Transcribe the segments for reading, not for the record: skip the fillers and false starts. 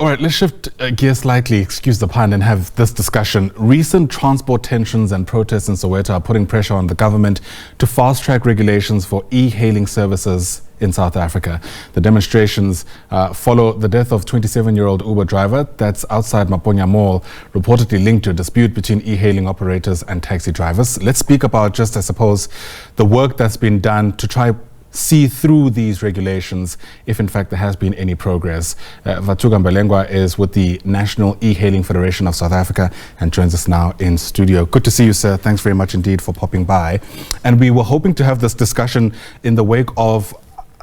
All right, let's shift gears slightly, excuse the pun, and have this discussion. Recent transport tensions and protests in Soweto are putting pressure on the government to fast-track regulations for e-hailing services in South Africa. The demonstrations follow the death of 27-year-old Uber driver that's outside Maponya Mall, reportedly linked to a dispute between e-hailing operators and taxi drivers. Let's speak about just, I suppose, the work that's been done to try see through these regulations, if in fact there has been any progress. Vhatuka Mbelengwa is with the National E-Hailing Federation of South Africa and joins us now in studio. Good to see you, sir. Thanks very much indeed for popping by. And we were hoping to have this discussion in the wake of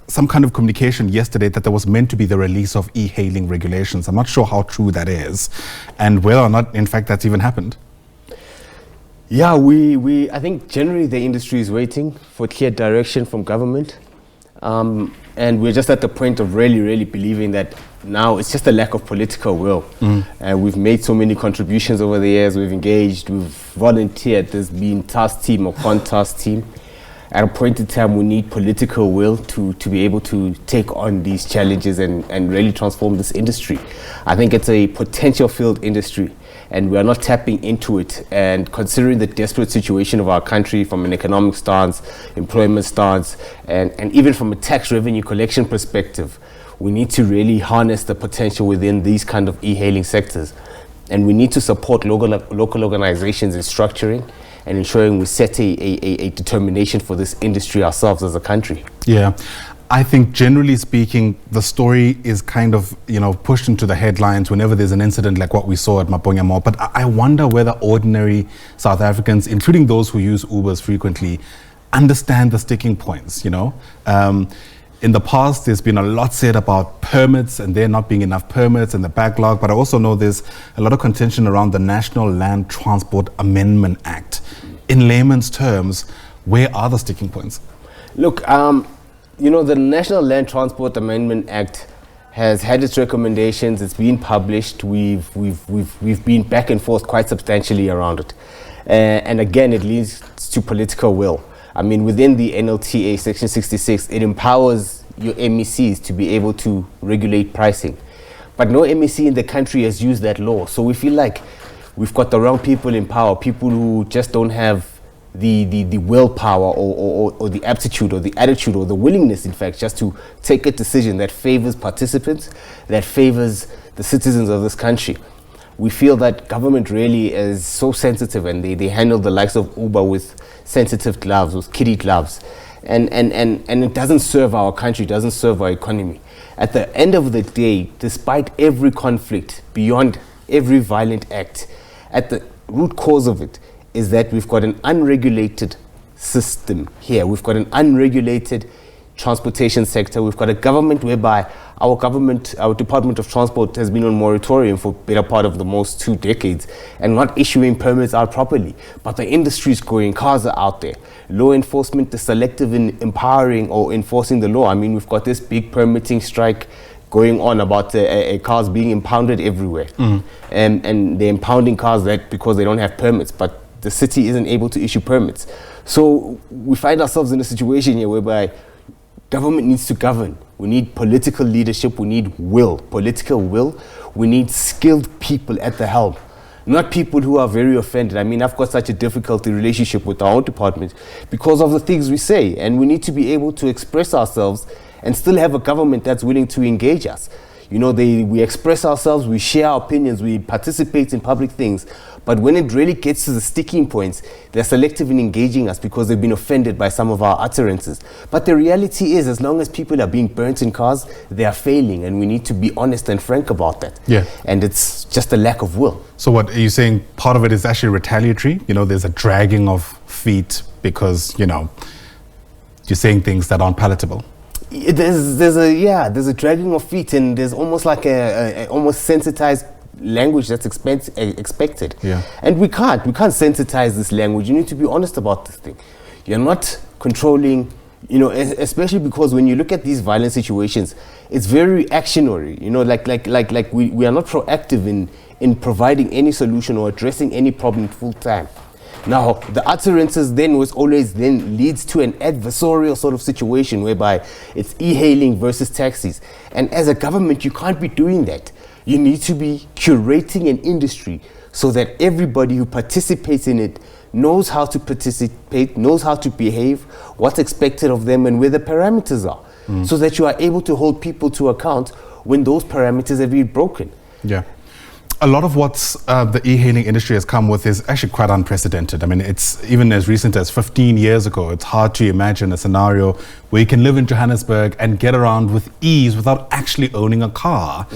some kind of communication yesterday that there was meant to be the release of e-hailing regulations. I'm not sure how true that is and whether or not, in fact, that's even happened. Yeah, I think generally the industry is waiting for clear direction from government. And we're just at the point of really believing that now it's just a lack of political will. We've made so many contributions over the years, we've engaged, we've volunteered, there's been task team or task team. At a point in time, we need political will to be able to take on these challenges and really transform this industry. I think it's a potential field industry, and we are not tapping into it. And considering the desperate situation of our country from an economic stance, employment stance, and even from a tax revenue collection perspective, we need to really harness the potential within these kind of e-hailing sectors. And we need to support local organizations in structuring and ensuring we set a determination for this industry ourselves as a country. Yeah. I think generally speaking, the story is kind of, pushed into the headlines whenever there's an incident like what we saw at Maponya Mall. But I wonder whether ordinary South Africans, including those who use Ubers frequently, understand the sticking points, In the past, there's been a lot said about permits and there not being enough permits and the backlog, but I also know there's a lot of contention around the National Land Transport Amendment Act. In layman's terms, where are the sticking points? Look, the National Land Transport Amendment Act has had its recommendations. It's been published. We've been back and forth quite substantially around it, and again, it leads to political will. I mean, within the NLTA Section 66, it empowers your MECs to be able to regulate pricing, but no MEC in the country has used that law. So we feel like we've got the wrong people in power, people who just don't have the willpower or the aptitude or the attitude or the willingness, in fact, just to take a decision that favors participants, that favors the citizens of this country. We feel that government really is so sensitive, and they handle the likes of Uber with sensitive gloves, with kiddie gloves. And it doesn't serve our country, doesn't serve our economy. At the end of the day, despite every conflict, beyond every violent act, at the root cause of it is that we've got an unregulated system here. We've got an unregulated transportation sector. We've got a government whereby our Department of Transport has been on moratorium for better part of the most 2 decades and not issuing permits out properly. But the industry is growing, cars are out there. Law enforcement is selective in empowering or enforcing the law. I mean, we've got this big permitting strike going on about cars being impounded everywhere. And they're impounding cars because they don't have permits, but the city isn't able to issue permits. So we find ourselves in a situation here whereby government needs to govern. We need political leadership, we need political will. We need skilled people at the helm, not people who are very offended. I mean, I've got such a difficult relationship with our own department because of the things we say, and we need to be able to express ourselves and still have a government that's willing to engage us. We express ourselves, we share our opinions, we participate in public things, but when it really gets to the sticking points, they're selective in engaging us because they've been offended by some of our utterances. But the reality is, as long as people are being burnt in cars, they are failing, and we need to be honest and frank about that. Yeah. And it's just a lack of will. So what are you saying? Part of it is actually retaliatory? There's a dragging of feet because, you're saying things that aren't palatable. There's a dragging of feet, and there's almost like a almost sensitized language that's expected. Yeah. And we can't sensitize this language. You need to be honest about this thing. You're not controlling, especially because when you look at these violent situations, it's very reactionary. We are not proactive in providing any solution or addressing any problem full time. Now, the utterances then leads to an adversarial sort of situation whereby it's e-hailing versus taxis. And as a government, you can't be doing that. You need to be curating an industry so that everybody who participates in it knows how to participate, knows how to behave, what's expected of them, and where the parameters are, so that you are able to hold people to account when those parameters have been broken. Yeah. A lot of what the e-hailing industry has come with is actually quite unprecedented. I mean, it's even as recent as 15 years ago. It's hard to imagine a scenario where you can live in Johannesburg and get around with ease without actually owning a car.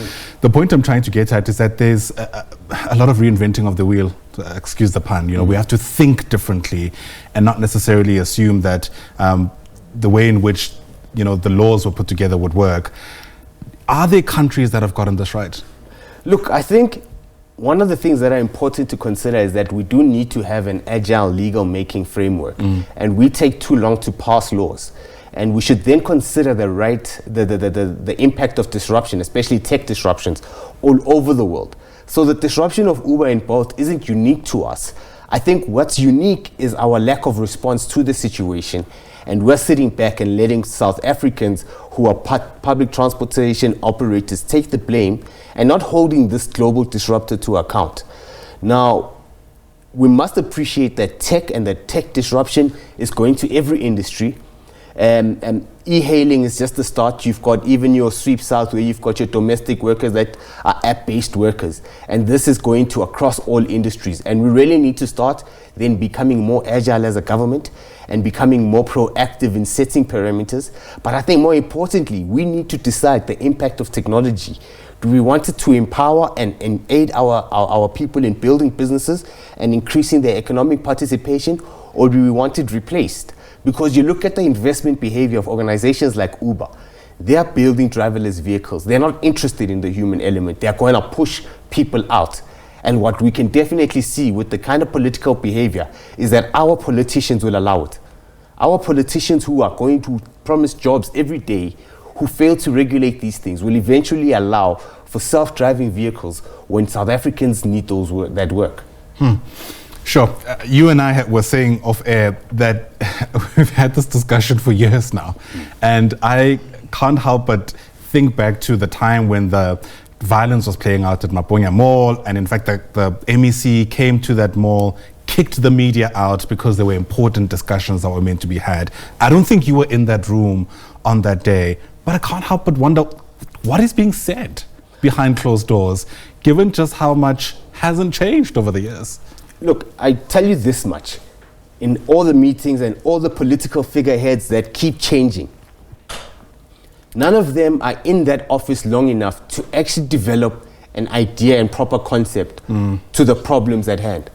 The point I'm trying to get at is that there's a lot of reinventing of the wheel, excuse the pun. You know, we have to think differently and not necessarily assume that the way in which, you know, the laws were put together would work. Are there countries that have gotten this right? Look, I think one of the things that are important to consider is that we do need to have an agile legal making framework, and we take too long to pass laws. And we should then consider the impact of disruption, especially tech disruptions, all over the world. So the disruption of Uber and Bolt isn't unique to us. I think what's unique is our lack of response to the situation. And we're sitting back and letting South Africans who are public transportation operators take the blame and not holding this global disruptor to account. Now, we must appreciate that tech and that tech disruption is going to every industry. And e-hailing is just the start. You've got even your sweeps out where you've got your domestic workers that are app-based workers. And this is going to across all industries. And we really need to start then becoming more agile as a government and becoming more proactive in setting parameters. But I think more importantly, we need to decide the impact of technology. Do we want it to empower and aid our people in building businesses and increasing their economic participation, or do we want it replaced? Because you look at the investment behavior of organizations like Uber, they are building driverless vehicles. They're not interested in the human element. They're going to push people out. And what we can definitely see with the kind of political behavior is that our politicians will allow it. Our politicians who are going to promise jobs every day, who fail to regulate these things, will eventually allow for self-driving vehicles when South Africans need that work. Sure. You and I were saying off air that we've had this discussion for years now. And I can't help but think back to the time when the violence was playing out at Maponya Mall. And in fact, the MEC came to that mall, kicked the media out because there were important discussions that were meant to be had. I don't think you were in that room on that day, but I can't help but wonder what is being said behind closed doors, given just how much hasn't changed over the years. Look, I tell you this much. In all the meetings and all the political figureheads that keep changing, none of them are in that office long enough to actually develop an idea and proper concept to the problems at hand.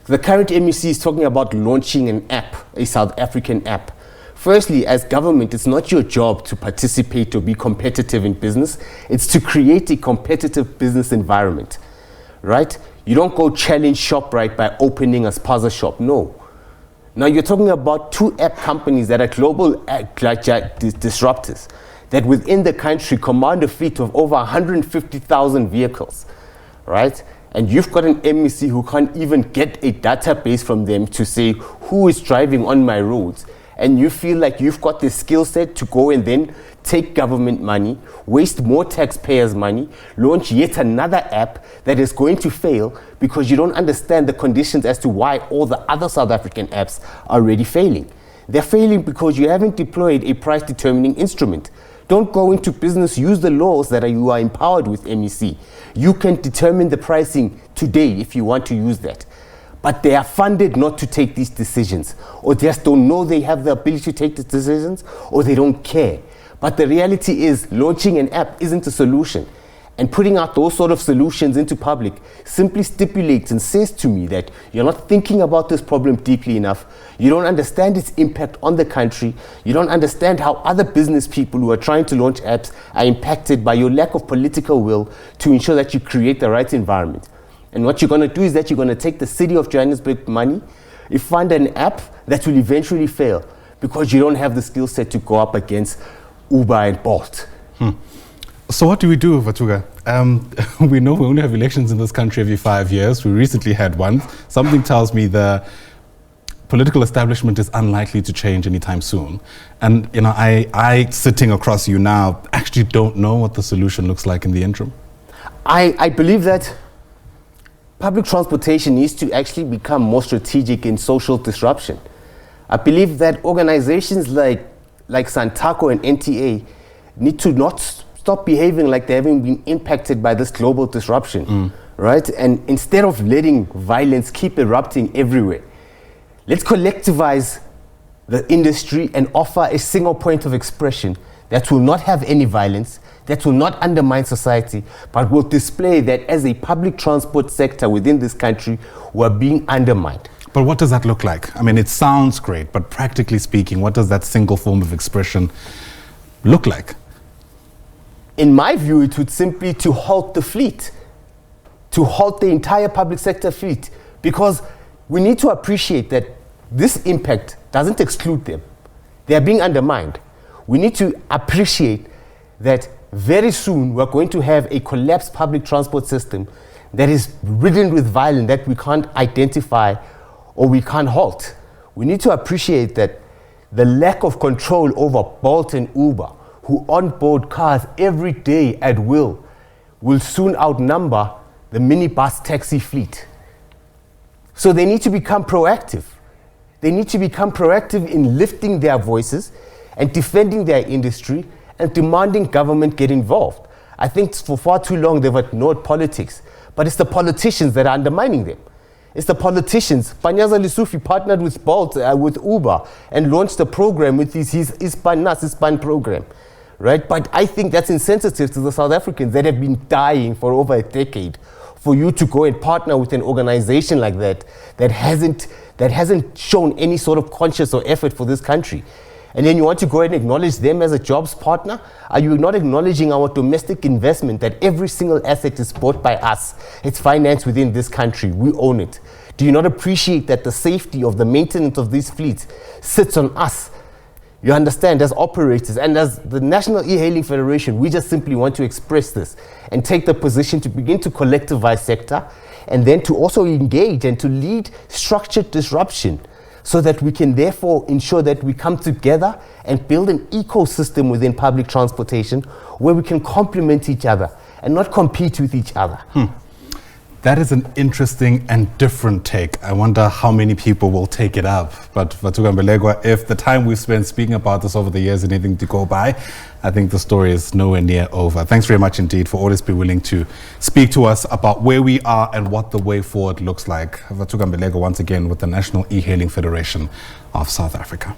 The current MEC is talking about launching an app, a South African app. Firstly, as government, it's not your job to participate or be competitive in business. It's to create a competitive business environment, right? You don't go challenge ShopRite by opening a spaza shop, no. Now you're talking about two app companies that are global disruptors that within the country command a fleet of over 150,000 vehicles, right? And you've got an MEC who can't even get a database from them to say who is driving on my roads. And you feel like you've got the skill set to go and then take government money, waste more taxpayers' money, launch yet another app that is going to fail because you don't understand the conditions as to why all the other South African apps are already failing. They're failing because you haven't deployed a price determining instrument. Don't go into business, use the laws that you are empowered with, MEC. You can determine the pricing today if you want to use that. But they are funded not to take these decisions, or just don't know they have the ability to take these decisions, or they don't care. But the reality is launching an app isn't a solution. And putting out those sort of solutions into public simply stipulates and says to me that you're not thinking about this problem deeply enough. You don't understand its impact on the country. You don't understand how other business people who are trying to launch apps are impacted by your lack of political will to ensure that you create the right environment. And what you're going to do is that you're going to take the city of Johannesburg money, you fund an app that will eventually fail because you don't have the skill set to go up against Uber and Bolt. So what do we do, Vhatuka? We know we only have elections in this country every 5 years. We recently had one. Something tells me the political establishment is unlikely to change anytime soon. And you know, I sitting across you now, actually don't know what the solution looks like in the interim. I believe that public transportation needs to actually become more strategic in social disruption. I believe that organizations like Santaco and NTA need to not stop behaving like they haven't been impacted by this global disruption, right? And instead of letting violence keep erupting everywhere, let's collectivize the industry and offer a single point of expression that will not have any violence, that will not undermine society, but will display that as a public transport sector within this country, we're being undermined. But what does that look like? I mean, it sounds great, but practically speaking, what does that single form of expression look like? In my view, it would simply to halt the fleet, to halt the entire public sector fleet, because we need to appreciate that this impact doesn't exclude them. They are being undermined. We need to appreciate that very soon we're going to have a collapsed public transport system that is ridden with violence that we can't identify or we can't halt. We need to appreciate that the lack of control over Bolt and Uber, who onboard cars every day at will soon outnumber the minibus taxi fleet. So they need to become proactive. They need to become proactive in lifting their voices and defending their industry and demanding government get involved. I think for far too long they've ignored politics, but it's the politicians that are undermining them. It's the politicians. Panyaza Lesufi partnered with Bolt, with Uber, and launched a program with his Ispan program, right? But I think that's insensitive to the South Africans that have been dying for over a decade. For you to go and partner with an organization like that hasn't shown any sort of conscience or effort for this country. And then you want to go and acknowledge them as a jobs partner? Are you not acknowledging our domestic investment, that every single asset is bought by us? It's financed within this country. We own it. Do you not appreciate that the safety of the maintenance of these fleets sits on us? You understand, as operators and as the National E-Hailing Federation, we just simply want to express this and take the position to begin to collectivize sector and then to also engage and to lead structured disruption, so that we can therefore ensure that we come together and build an ecosystem within public transportation where we can complement each other and not compete with each other. That is an interesting and different take. I wonder how many people will take it up. But Vhatuka Mbelengwa, if the time we've spent speaking about this over the years is anything to go by, I think the story is nowhere near over. Thanks very much indeed for always being willing to speak to us about where we are and what the way forward looks like. Vhatuka Mbelengwa once again with the National E-Hailing Federation of South Africa.